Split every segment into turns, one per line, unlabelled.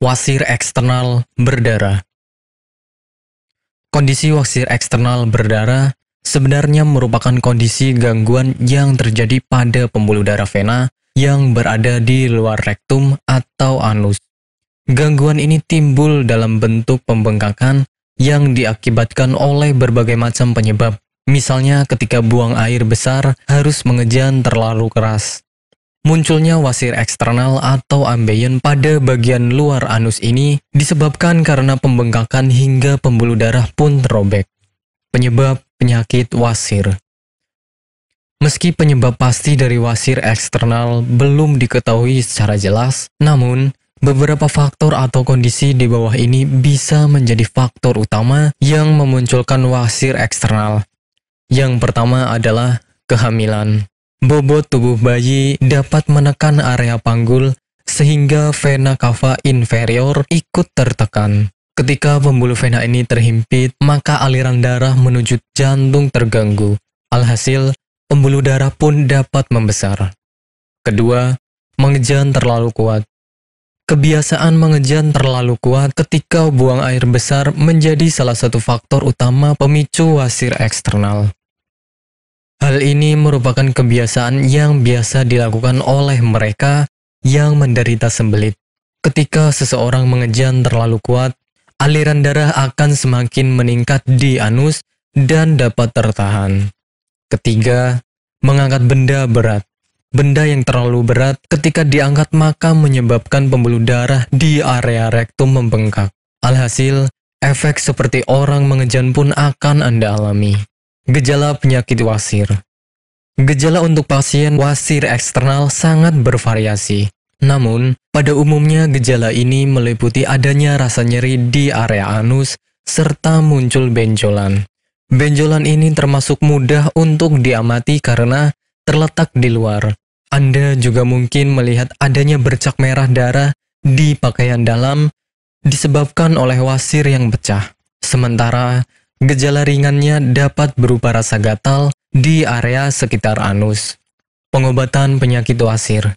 Wasir eksternal berdarah. Kondisi wasir eksternal berdarah sebenarnya merupakan kondisi gangguan yang terjadi pada pembuluh darah vena yang berada di luar rektum atau anus. Gangguan ini timbul dalam bentuk pembengkakan yang diakibatkan oleh berbagai macam penyebab. Misalnya ketika buang air besar harus mengejan terlalu keras. Munculnya wasir eksternal atau ambeien pada bagian luar anus ini disebabkan karena pembengkakan hingga pembuluh darah pun terobek. Penyebab penyakit wasir. Meski penyebab pasti dari wasir eksternal belum diketahui secara jelas, namun beberapa faktor atau kondisi di bawah ini bisa menjadi faktor utama yang memunculkan wasir eksternal. Yang pertama adalah kehamilan. Bobot tubuh bayi dapat menekan area panggul sehingga vena cava inferior ikut tertekan. Ketika pembuluh vena ini terhimpit, maka aliran darah menuju jantung terganggu. Alhasil, pembuluh darah pun dapat membesar. Kedua, mengejan terlalu kuat. Kebiasaan mengejan terlalu kuat ketika buang air besar menjadi salah satu faktor utama pemicu wasir eksternal. Hal ini merupakan kebiasaan yang biasa dilakukan oleh mereka yang menderita sembelit. Ketika seseorang mengejan terlalu kuat, aliran darah akan semakin meningkat di anus dan dapat tertahan. Ketiga, mengangkat benda berat. Benda yang terlalu berat ketika diangkat maka menyebabkan pembuluh darah di area rektum membengkak. Alhasil, efek seperti orang mengejan pun akan Anda alami. Gejala penyakit wasir. Gejala untuk pasien wasir eksternal sangat bervariasi. Namun, pada umumnya gejala ini meliputi adanya rasa nyeri di area anus serta muncul benjolan. Benjolan ini termasuk mudah untuk diamati karena terletak di luar. Anda juga mungkin melihat adanya bercak merah darah di pakaian dalam disebabkan oleh wasir yang pecah. Sementara, gejala ringannya dapat berupa rasa gatal di area sekitar anus. Pengobatan penyakit wasir.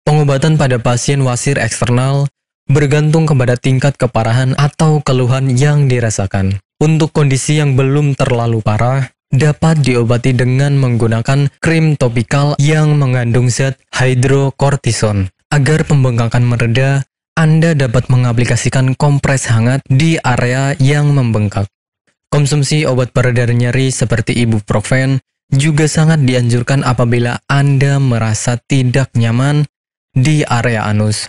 Pengobatan pada pasien wasir eksternal bergantung kepada tingkat keparahan atau keluhan yang dirasakan. Untuk kondisi yang belum terlalu parah, dapat diobati dengan menggunakan krim topikal yang mengandung zat hidrokortison. Agar pembengkakan mereda, Anda dapat mengaplikasikan kompres hangat di area yang membengkak. Konsumsi obat pereda nyeri seperti ibuprofen juga sangat dianjurkan apabila Anda merasa tidak nyaman di area anus.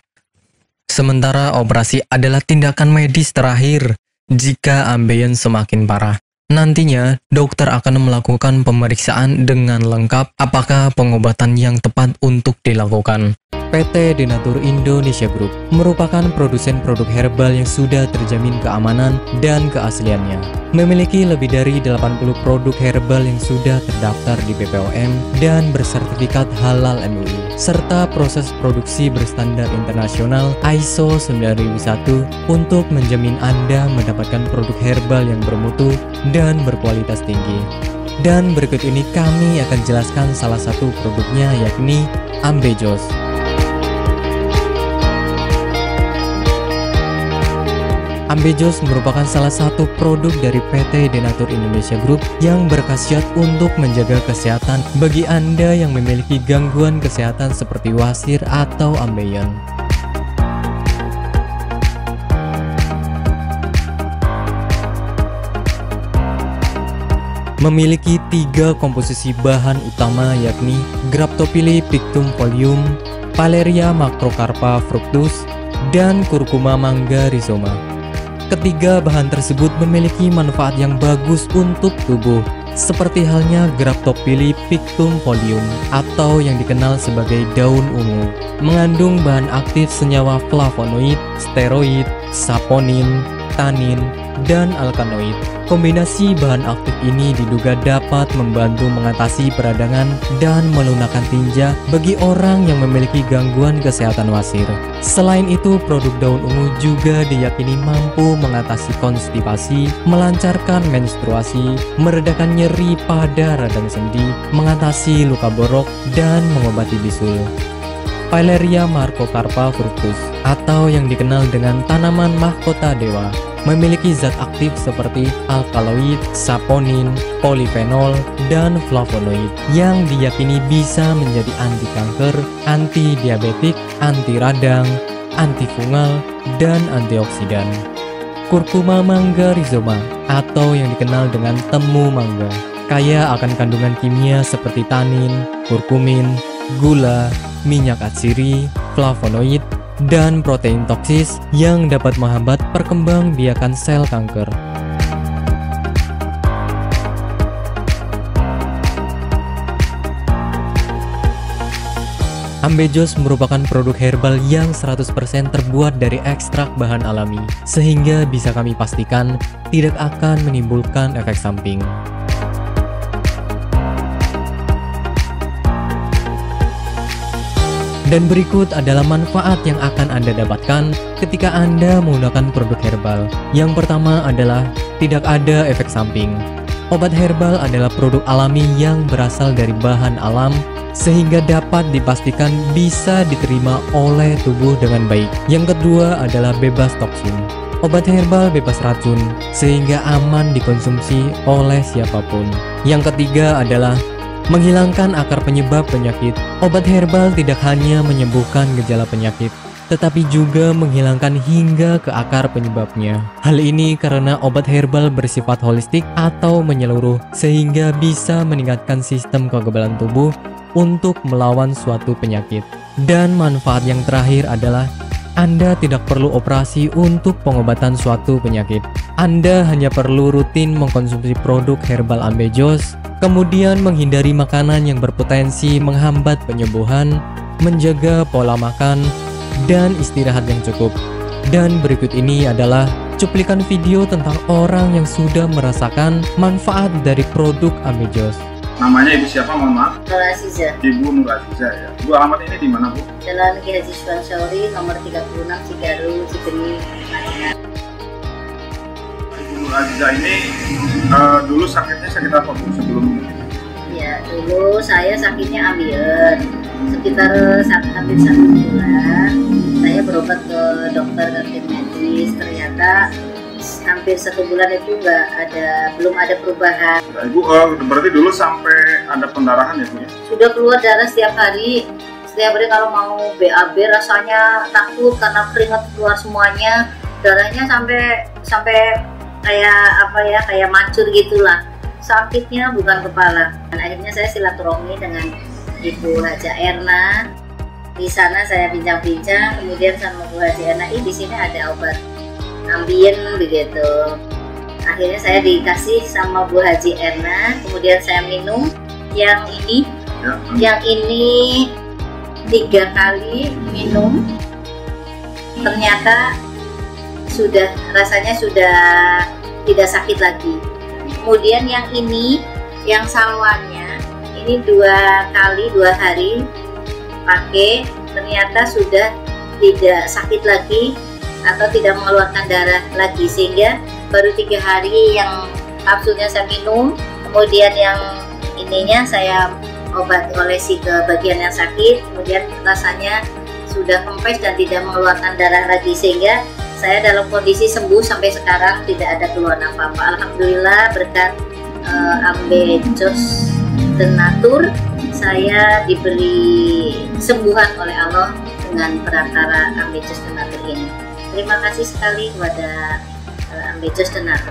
Sementara operasi adalah tindakan medis terakhir jika ambeien semakin parah. Nantinya, dokter akan melakukan pemeriksaan dengan lengkap apakah pengobatan yang tepat untuk dilakukan. PT Denatur Indonesia Group merupakan produsen produk herbal yang sudah terjamin keamanan dan keasliannya. Memiliki lebih dari 80 produk herbal yang sudah terdaftar di BPOM dan bersertifikat halal MUI, serta proses produksi berstandar internasional ISO 9001 untuk menjamin Anda mendapatkan produk herbal yang bermutu dan berkualitas tinggi. Dan berikut ini kami akan jelaskan salah satu produknya, yakni Ambejos. Ambejos merupakan salah satu produk dari PT Denatur Indonesia Group yang berkhasiat untuk menjaga kesehatan bagi Anda yang memiliki gangguan kesehatan seperti wasir atau ambeien. memiliki 3 komposisi bahan utama, yakni Graptophylle pictum folium, Paleria macrocarpa fructus, dan Curcuma mangga rhizoma. Ketiga bahan tersebut memiliki manfaat yang bagus untuk tubuh, seperti halnya Graptophylle pictum folium atau yang dikenal sebagai daun ungu, mengandung bahan aktif senyawa flavonoid, steroid, saponin, tanin, dan alkaloid. Kombinasi bahan aktif ini diduga dapat membantu mengatasi peradangan dan melunakkan tinja bagi orang yang memiliki gangguan kesehatan wasir. Selain itu, produk daun ungu juga diyakini mampu mengatasi konstipasi, melancarkan menstruasi, meredakan nyeri pada radang sendi, mengatasi luka borok, dan mengobati bisul. Paleria macrocarpa fructus atau yang dikenal dengan tanaman mahkota dewa memiliki zat aktif seperti alkaloid, saponin, polifenol, dan flavonoid yang diyakini bisa menjadi anti kanker, anti diabetik, anti radang, antifungal, dan antioksidan. Curcuma mangga rhizoma atau yang dikenal dengan temu mangga kaya akan kandungan kimia seperti tanin, kurkumin, gula, minyak atsiri, flavonoid, dan protein toksis yang dapat menghambat perkembangbiakan sel kanker. Ambejos merupakan produk herbal yang 100% terbuat dari ekstrak bahan alami, sehingga bisa kami pastikan tidak akan menimbulkan efek samping. Dan berikut adalah manfaat yang akan Anda dapatkan ketika Anda menggunakan produk herbal. Yang pertama adalah tidak ada efek samping. Obat herbal adalah produk alami yang berasal dari bahan alam, sehingga dapat dipastikan bisa diterima oleh tubuh dengan baik. Yang kedua adalah bebas toksin. Obat herbal bebas racun, sehingga aman dikonsumsi oleh siapapun. Yang ketiga adalah menghilangkan akar penyebab penyakit. Obat herbal tidak hanya menyembuhkan gejala penyakit, tetapi juga menghilangkan hingga ke akar penyebabnya. Hal ini karena obat herbal bersifat holistik atau menyeluruh, sehingga bisa meningkatkan sistem kekebalan tubuh untuk melawan suatu penyakit. Dan manfaat yang terakhir adalah Anda tidak perlu operasi untuk pengobatan suatu penyakit. Anda hanya perlu rutin mengkonsumsi produk herbal Ambejos, kemudian menghindari makanan yang berpotensi menghambat penyembuhan, menjaga pola makan, dan istirahat yang cukup. Dan berikut ini adalah cuplikan video tentang orang yang sudah merasakan manfaat dari produk Ambejos.
Namanya Ibu siapa, mohon maaf?
Nur Aziza.
Ibu Nur Aziza ya. Bu, alamat ini di mana, Bu?
Jalan Ki Haji Suwansori, nomor 36, Cigaru, Cigeni, Madinah.
Ibu Nur Aziza ini dulu sakitnya sakit apa, Bu, sebelum ini?
Ya, dulu saya sakitnya ambeien. Sekitar hampir 1 bulan, saya berobat ke dokter kantin medis. Ternyata hampir 1 bulan itu belum ada perubahan.
Nah, Ibu berarti dulu sampai ada pendarahan ya, Bu ya?
Sudah keluar darah setiap hari. Setiap hari kalau mau BAB rasanya takut karena keringat keluar semuanya. Darahnya sampai kayak mancur gitulah. Sakitnya bukan kepala. Dan akhirnya saya silaturahmi dengan Ibu Haja Erna. Di sana saya bincang-bincang, kemudian sama Bu Haja Erna, di sini ada obat ambien begitu. Akhirnya saya dikasih sama Bu Haji Erna, kemudian saya minum yang ini. Yang ini 3 kali minum, ternyata rasanya sudah tidak sakit lagi. Kemudian yang ini, yang salwannya ini 2 kali 2 hari pakai, ternyata sudah tidak sakit lagi atau tidak mengeluarkan darah lagi, sehingga baru 3 hari yang kapsulnya saya minum, kemudian yang ininya saya olesi ke bagian yang sakit, kemudian rasanya sudah kempes dan tidak mengeluarkan darah lagi, sehingga saya dalam kondisi sembuh sampai sekarang, tidak ada keluhan apa-apa. Alhamdulillah berkat Ambejos Denatur, saya diberi kesembuhan oleh Allah dengan perantara Ambejos Denatur ini. Terima kasih sekali kepada Ambejos Denatur.